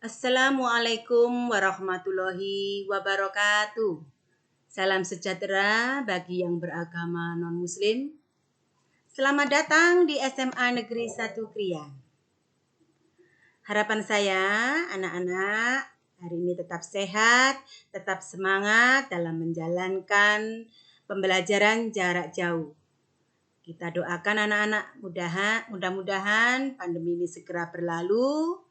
Assalamualaikum warahmatullahi wabarakatuh. Salam sejahtera bagi yang beragama non-muslim. Selamat datang di SMA Negeri 1 Krian. Harapan saya, anak-anak hari ini tetap sehat, tetap semangat dalam menjalankan pembelajaran jarak jauh. Kita doakan anak-anak mudah-mudahan pandemi ini segera berlalu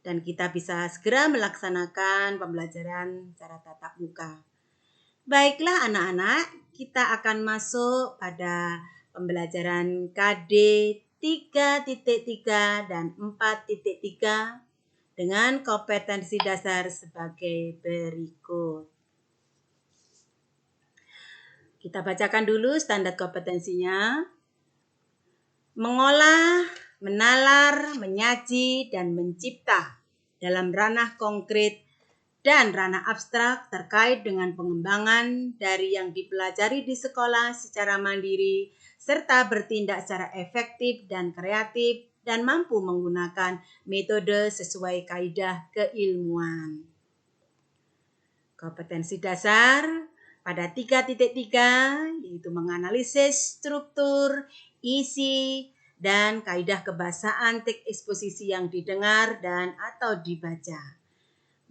dan kita bisa segera melaksanakan pembelajaran secara tatap muka. Baiklah anak-anak, kita akan masuk pada pembelajaran KD 3.3 dan 4.3 dengan kompetensi dasar sebagai berikut. Kita bacakan dulu standar kompetensinya. Mengolah, menalar, menyaji, dan mencipta dalam ranah konkret dan ranah abstrak terkait dengan pengembangan dari yang dipelajari di sekolah secara mandiri, serta bertindak secara efektif dan kreatif dan mampu menggunakan metode sesuai kaidah keilmuan. Kompetensi dasar pada 3.3 yaitu menganalisis struktur, isi, dan kaidah kebahasaan teks eksposisi yang didengar dan atau dibaca.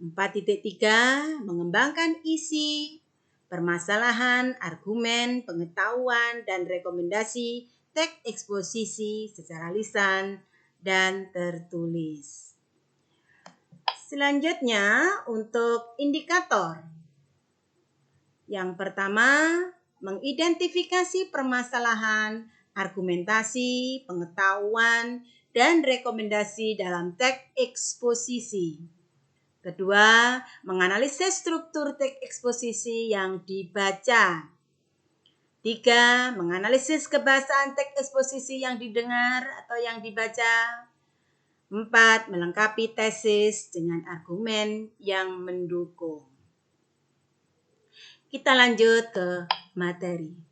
4.3 mengembangkan isi, permasalahan, argumen, pengetahuan, dan rekomendasi teks eksposisi secara lisan dan tertulis. Selanjutnya untuk indikator. Yang pertama, mengidentifikasi permasalahan, argumentasi, pengetahuan, dan rekomendasi dalam teks eksposisi. Kedua, menganalisis struktur teks eksposisi yang dibaca. 3, menganalisis kebahasaan teks eksposisi yang didengar atau yang dibaca. 4, melengkapi tesis dengan argumen yang mendukung. Kita lanjut ke materi.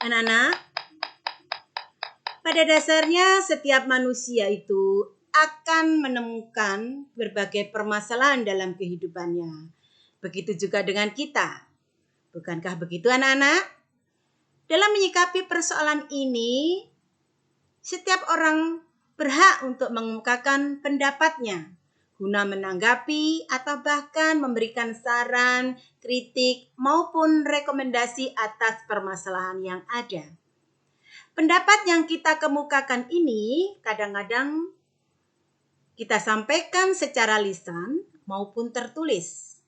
Anak-anak, pada dasarnya setiap manusia itu akan menemukan berbagai permasalahan dalam kehidupannya. Begitu juga dengan kita. Bukankah begitu anak-anak? Dalam menyikapi persoalan ini, setiap orang berhak untuk mengemukakan pendapatnya guna menanggapi atau bahkan memberikan saran, kritik, maupun rekomendasi atas permasalahan yang ada. Pendapat yang kita kemukakan ini kadang-kadang kita sampaikan secara lisan maupun tertulis.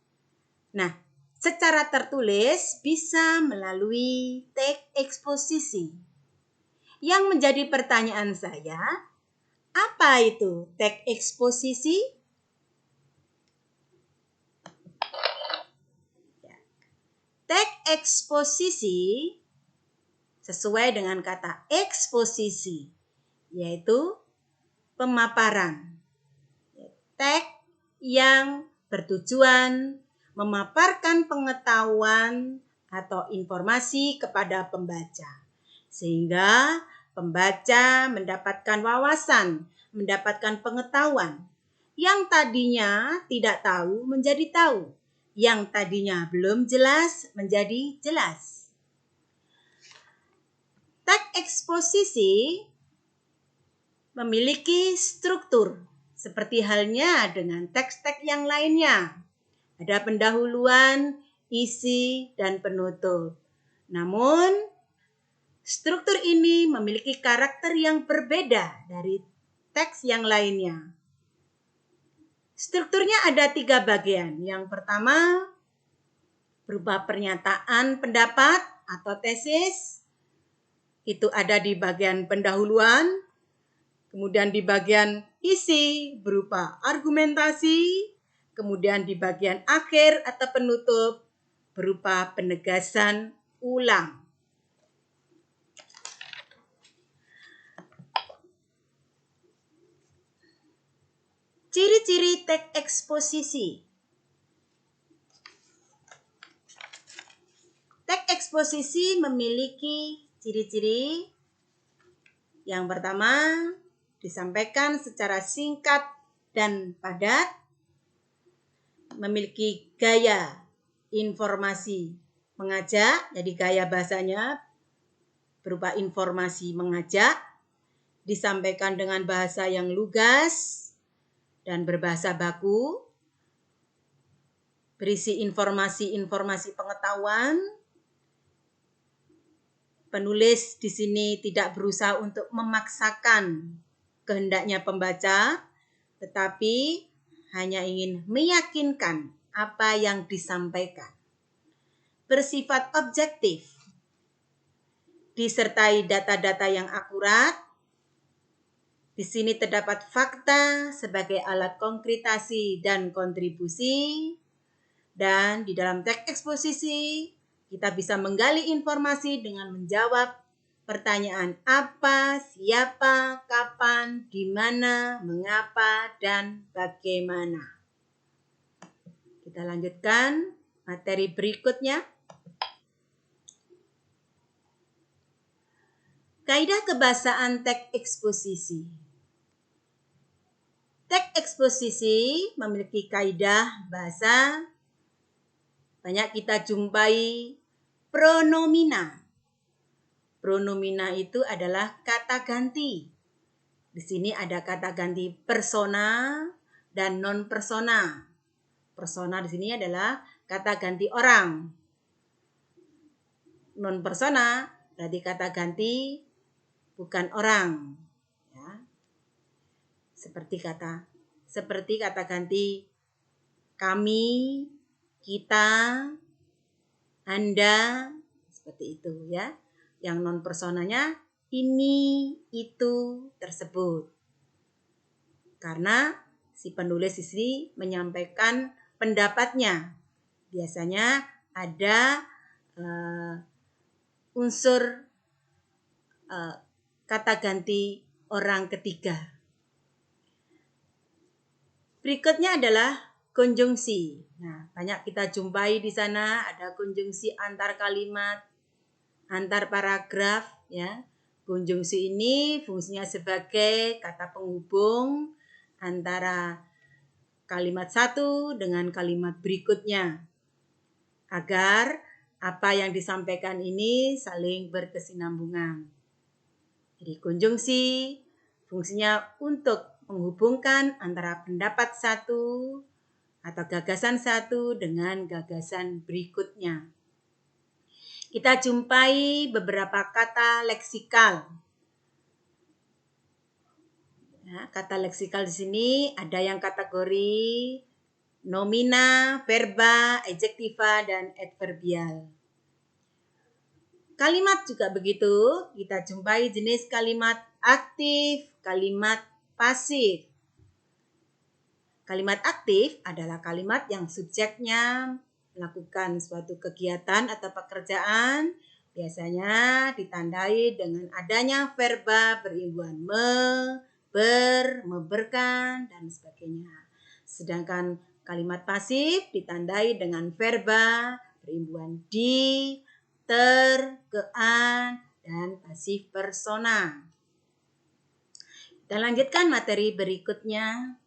Nah, secara tertulis bisa melalui teks eksposisi. Yang menjadi pertanyaan saya, apa itu teks eksposisi? Teks eksposisi sesuai dengan kata eksposisi, yaitu pemaparan. Teks yang bertujuan memaparkan pengetahuan atau informasi kepada pembaca, sehingga pembaca mendapatkan wawasan, mendapatkan pengetahuan yang tadinya tidak tahu menjadi tahu, yang tadinya belum jelas menjadi jelas. Teks eksposisi memiliki struktur seperti halnya dengan teks-teks yang lainnya. Ada pendahuluan, isi, dan penutup. Namun, struktur ini memiliki karakter yang berbeda dari teks yang lainnya. Strukturnya ada 3 bagian. Yang pertama, berupa pernyataan pendapat atau tesis. Itu ada di bagian pendahuluan. Kemudian di bagian isi berupa argumentasi. Kemudian di bagian akhir atau penutup berupa penegasan ulang. Ciri-ciri teks eksposisi. Teks eksposisi memiliki ciri-ciri. Yang pertama, disampaikan secara singkat dan padat, memiliki gaya informasi mengajak, jadi gaya bahasanya berupa informasi mengajak, disampaikan dengan bahasa yang lugas dan berbahasa baku, berisi informasi-informasi pengetahuan. Penulis di sini tidak berusaha untuk memaksakan kehendaknya pembaca, tetapi hanya ingin meyakinkan apa yang disampaikan. Bersifat objektif, disertai data-data yang akurat. Di sini terdapat fakta sebagai alat konkretasi dan kontribusi. Dan di dalam teks eksposisi, kita bisa menggali informasi dengan menjawab pertanyaan apa, siapa, kapan, di mana, mengapa, dan bagaimana. Kita lanjutkan materi berikutnya. Kaidah kebahasaan teks eksposisi. Teks eksposisi memiliki kaidah bahasa. Banyak kita jumpai pronomina. Pronomina itu adalah kata ganti. Di sini ada kata ganti persona dan non persona. Persona di sini adalah kata ganti orang. Non persona berarti kata ganti bukan orang. Ya. Seperti kata ganti kami, kita, Anda, seperti itu ya. Yang non personanya ini, itu, tersebut. Karena si penulis di sini menyampaikan pendapatnya. Biasanya ada unsur kata ganti orang ketiga. Berikutnya adalah konjungsi. Nah, banyak kita jumpai di sana ada konjungsi antar kalimat, antar paragraf ya. Konjungsi ini fungsinya sebagai kata penghubung antara kalimat satu dengan kalimat berikutnya agar apa yang disampaikan ini saling berkesinambungan. Jadi konjungsi fungsinya untuk menghubungkan antara pendapat satu atau gagasan satu dengan gagasan berikutnya. Kita jumpai beberapa kata leksikal. Ya, kata leksikal di sini ada yang kategori nomina, verba, adjektiva, dan adverbial. Kalimat juga begitu, kita jumpai jenis kalimat aktif, kalimat pasif. Kalimat aktif adalah kalimat yang subjeknya melakukan suatu kegiatan atau pekerjaan, biasanya ditandai dengan adanya verba berimbuhan me, ber, meberkan, dan sebagainya. Sedangkan kalimat pasif ditandai dengan verba berimbuhan di, ter, kean, dan pasif persona. Kita lanjutkan materi berikutnya,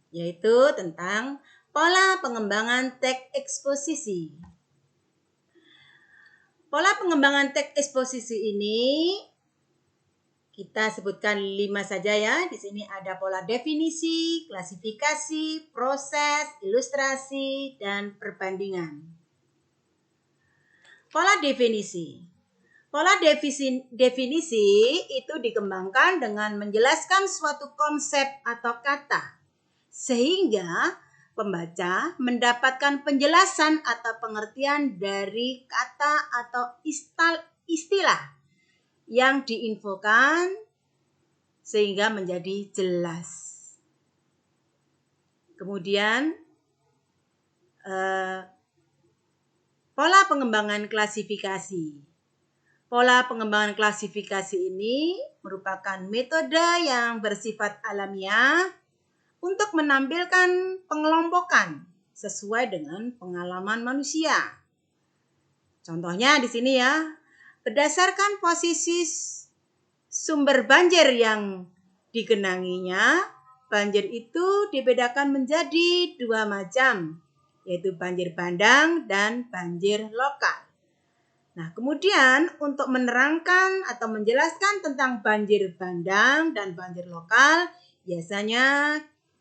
yaitu tentang pola pengembangan teks eksposisi. Pola pengembangan teks eksposisi ini kita sebutkan 5 saja ya. Di sini ada pola definisi, klasifikasi, proses, ilustrasi, dan perbandingan. Pola definisi. Pola definisi itu dikembangkan dengan menjelaskan suatu konsep atau kata, sehingga pembaca mendapatkan penjelasan atau pengertian dari kata atau istilah yang diinfokan sehingga menjadi jelas. Kemudian pola pengembangan klasifikasi. Pola pengembangan klasifikasi ini merupakan metode yang bersifat alamiah untuk menampilkan pengelompokan sesuai dengan pengalaman manusia. Contohnya di sini ya, berdasarkan posisi sumber banjir yang digenanginya, banjir itu dibedakan menjadi dua macam, yaitu banjir bandang dan banjir lokal. Nah, kemudian untuk menerangkan atau menjelaskan tentang banjir bandang dan banjir lokal, biasanya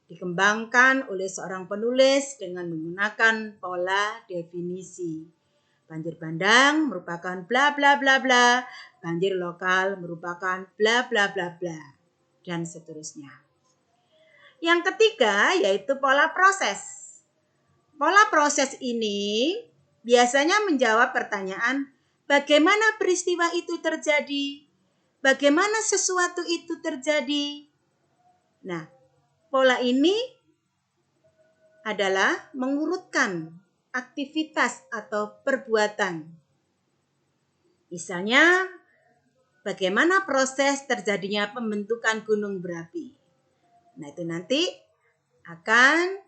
dikembangkan oleh seorang penulis dengan menggunakan pola definisi. Banjir bandang merupakan bla bla bla bla, banjir lokal merupakan bla bla bla bla, dan seterusnya. Yang ketiga yaitu pola proses. Pola proses ini biasanya menjawab pertanyaan bagaimana peristiwa itu terjadi, bagaimana sesuatu itu terjadi. Nah, pola ini adalah mengurutkan aktivitas atau perbuatan. Misalnya, bagaimana proses terjadinya pembentukan gunung berapi. Nah, itu nanti akan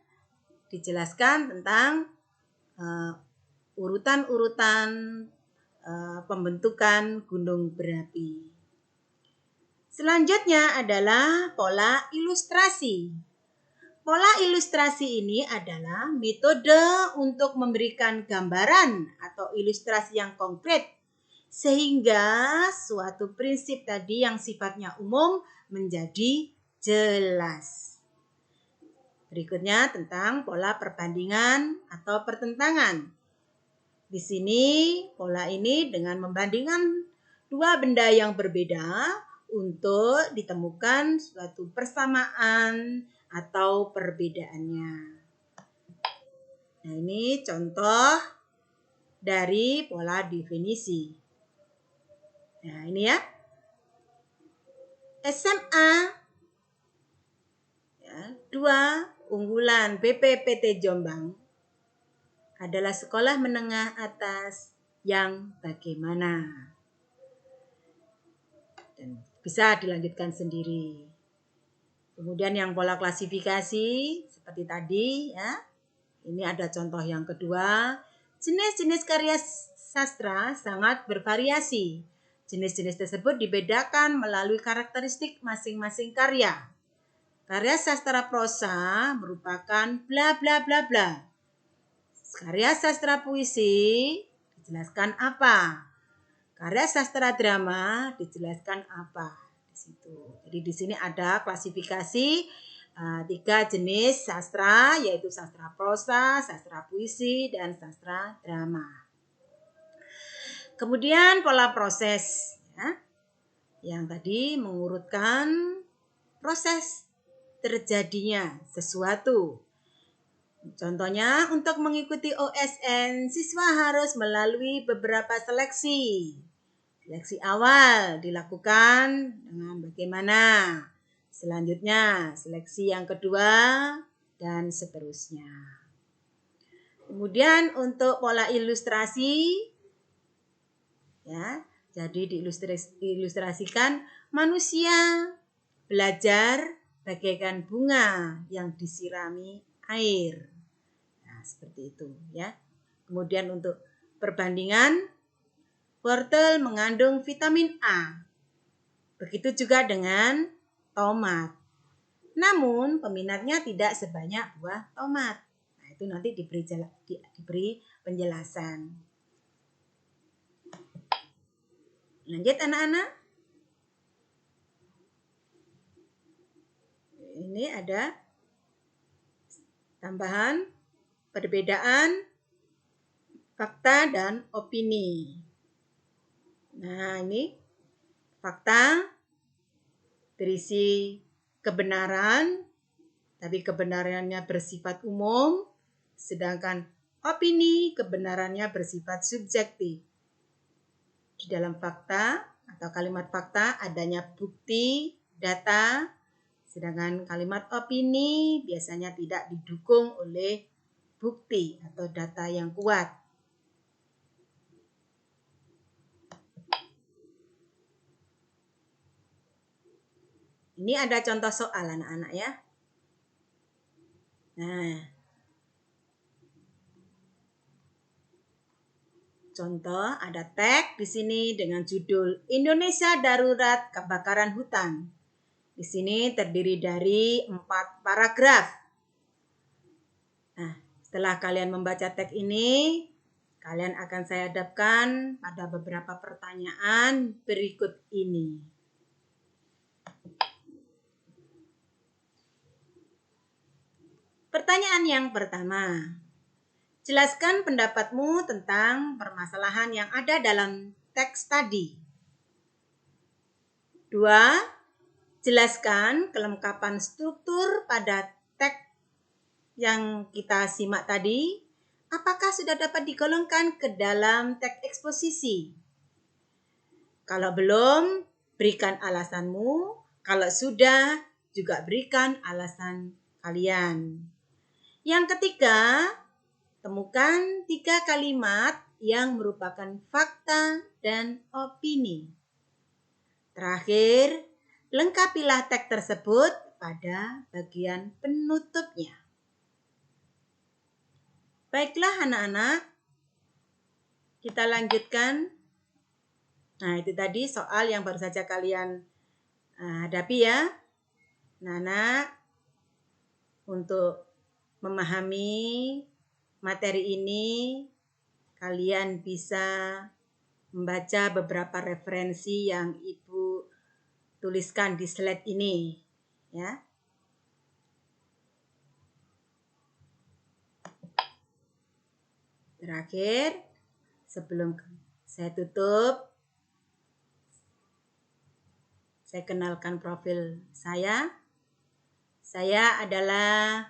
dijelaskan tentang urutan-urutan pembentukan gunung berapi. Selanjutnya adalah pola ilustrasi. Pola ilustrasi ini adalah metode untuk memberikan gambaran atau ilustrasi yang konkret sehingga suatu prinsip tadi yang sifatnya umum menjadi jelas. Berikutnya tentang pola perbandingan atau pertentangan. Di sini pola ini dengan membandingkan dua benda yang berbeda untuk ditemukan suatu persamaan atau perbedaannya. Nah, ini contoh dari pola definisi. Nah, ini ya. SMA 2 unggulan BPPT Jombang adalah sekolah menengah atas yang bagaimana. Dan bisa dilanjutkan sendiri. Kemudian yang pola klasifikasi seperti tadi ya. Ini ada contoh yang kedua. Jenis-jenis karya sastra sangat bervariasi. Jenis-jenis tersebut dibedakan melalui karakteristik masing-masing karya. Karya sastra prosa merupakan bla bla bla bla. Karya sastra puisi dijelaskan apa? Karya sastra drama dijelaskan apa? Di situ. Jadi di sini ada klasifikasi 3 jenis sastra, yaitu sastra prosa, sastra puisi, dan sastra drama. Kemudian pola proses, ya, yang tadi mengurutkan proses terjadinya sesuatu. Contohnya, untuk mengikuti OSN, siswa harus melalui beberapa seleksi. Seleksi awal dilakukan dengan bagaimana? Selanjutnya, seleksi yang kedua, dan seterusnya. Kemudian untuk pola ilustrasi, ya, jadi diilustrasikan manusia belajar bagaikan bunga yang disirami air. Nah, seperti itu ya. Kemudian untuk perbandingan, wortel mengandung vitamin A. Begitu juga dengan tomat. Namun peminatnya tidak sebanyak buah tomat. Nah, itu nanti diberi penjelasan. Lanjut anak-anak. Ini ada tambahan perbedaan fakta dan opini. Nah, ini fakta berisi kebenaran, tapi kebenarannya bersifat umum, sedangkan opini kebenarannya bersifat subjektif. Di dalam fakta atau kalimat fakta adanya bukti, data, sedangkan kalimat opini biasanya tidak didukung oleh bukti atau data yang kuat. Ini ada contoh soal anak-anak ya. Nah, contoh ada tag di sini dengan judul Indonesia Darurat Kebakaran Hutan. Di sini terdiri dari 4 paragraf. Nah, setelah kalian membaca teks ini, kalian akan saya hadapkan pada beberapa pertanyaan berikut ini. Pertanyaan yang pertama. Jelaskan pendapatmu tentang permasalahan yang ada dalam teks tadi. 2. Jelaskan kelengkapan struktur pada teks yang kita simak tadi. Apakah sudah dapat digolongkan ke dalam teks eksposisi? Kalau belum, berikan alasanmu. Kalau sudah, juga berikan alasan kalian. Yang ketiga, temukan 3 kalimat yang merupakan fakta dan opini. Terakhir, lengkapilah teks tersebut pada bagian penutupnya. Baiklah anak-anak, kita lanjutkan. Nah, itu tadi soal yang baru saja kalian hadapi ya. Anak-anak, untuk memahami materi ini, kalian bisa membaca beberapa referensi yang Ibu tuliskan di slide ini, ya. Terakhir, sebelum saya tutup, saya kenalkan profil saya. Saya adalah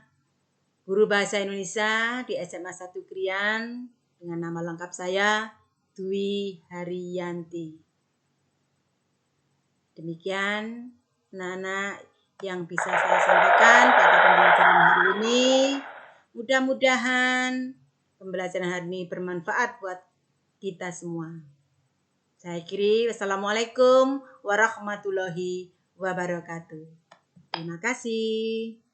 guru bahasa Indonesia di SMA 1 Krian dengan nama lengkap saya Dwi Haryanti. Demikian anak-anak yang bisa saya sampaikan pada pembelajaran hari ini. Mudah-mudahan pembelajaran hari ini bermanfaat buat kita semua. Saya akhiri. Wassalamualaikum warahmatullahi wabarakatuh. Terima kasih.